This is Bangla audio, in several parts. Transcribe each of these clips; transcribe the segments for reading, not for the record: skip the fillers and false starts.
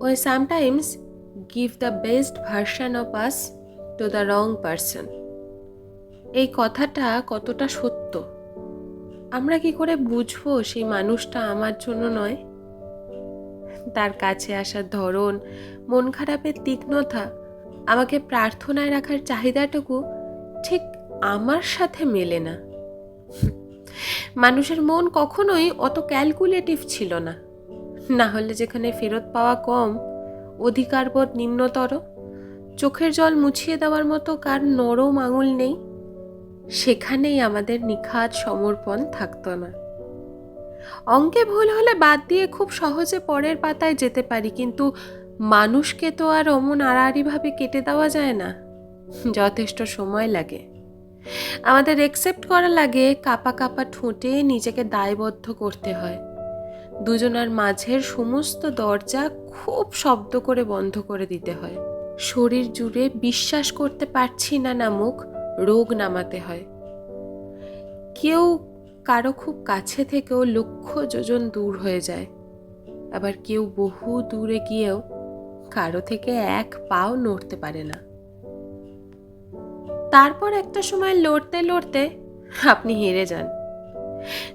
We sometimes give the best version of us to the wrong person. এই কথাটা কতটা সত্য? আমরা কি করে বুঝবো সেই মানুষটা আমার জন্য নয়? তার কাছে আসার ধরন, মন খারাপের তীক্ষ্ণতা, আমাকে প্রার্থনায় রাখার চাহিদাটুকু ঠিক আমার সাথে মেলে না। মানুষের মন কখনোই অত ক্যালকুলেটিভ ছিল না। না হলে যেখানে ফেরত পাওয়া কম, অধিকারবোধ নিম্নতর, চোখের জল মুছিয়ে দেওয়ার মতো কার নরম আঙুল নেই, সেখানেই আমাদের নিখাদ সমর্পণ থাকতো না। অঙ্কে ভুল হলে বাদ দিয়ে খুব সহজে পরের পাতায় যেতে পারি, কিন্তু মানুষকে তো আর অমন আড়াআড়িভাবে কেটে দেওয়া যায় না। যথেষ্ট সময় লাগে। আমাদের একসেপ্ট করা লাগে, কাঁপা কাঁপা ঠোঁটে নিজেকে দায়বদ্ধ করতে হয়। দুজনার মাঝের সমস্ত দরজা খুব শব্দ করে বন্ধ করে দিতে হয়। শরীর জুড়ে বিশ্বাস করতে পারছি না নামক রোগ নামাতে হয়। কেউ কারো খুব কাছে থেকেও লক্ষ যোজন দূর হয়ে যায়, আবার কেউ বহু দূরে গিয়েও কারো থেকে এক পাও নড়তে পারে না। তারপর একটা সময় লড়তে লড়তে আপনি হেরে যান।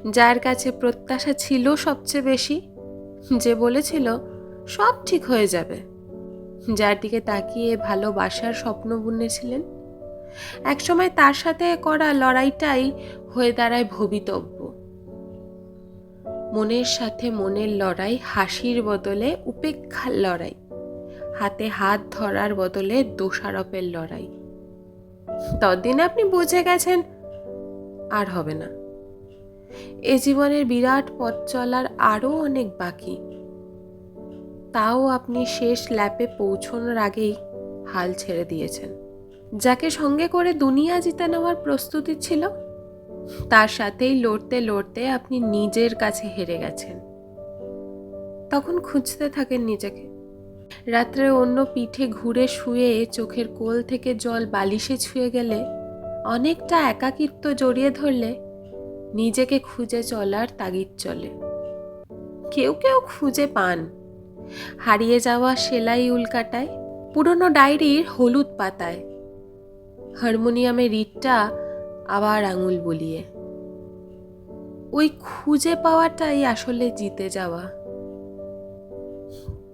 যার কাছে প্রত্যাশা ছিল সবচেয়ে বেশি, যে বলেছিল সব ঠিক হয়ে যাবে, যার দিকে তাকিয়ে ভালোবাসার স্বপ্ন বুনেছিলেন, একসময় তার সাথে করা লড়াইটাই হয়ে দাঁড়ায় ভবিতব্য। মনের সাথে মনের লড়াই, হাসির বদলে উপেক্ষার লড়াই, হাতে হাত ধরার বদলে দোষারোপের লড়াই। ততদিন আপনি বুঝে গেছেন আর হবে না। এ জীবনের বিরাট পথ চলার আরও অনেক বাকি। তাও আপনি শেষ ল্যাপে পৌঁছানোর আগেই হাল ছেড়ে দিয়েছেন। যাকে সঙ্গে করে দুনিয়া জিতে নেওয়ার প্রস্তুতি ছিল, তার সাথেই লড়তে লড়তে আপনি নিজের কাছে হেরে গেছেন। তখন খুঁজতে থাকেন নিজেকে। রাত্রে অন্য পিঠে ঘুরে শুয়ে চোখের কোল থেকে জল বালিশে ছুঁয়ে গেলে, অনেকটা একাকিত্ব জড়িয়ে ধরলে নিজেকে খুঁজে চলার তাগিদ চলে। কেউ কেউ খুঁজে পান হারিয়ে যাওয়া সেলাই উল্কাটায়, পুরনো ডায়েরির হলুদ পাতায়, হারমোনিয়ামের রিটটা আবার আঙুল বুলিয়ে। ওই খুঁজে পাওয়াটাই আসলে জিতে যাওয়া।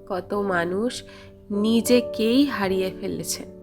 কত মানুষ নিজেকেই হারিয়ে ফেলেছেন।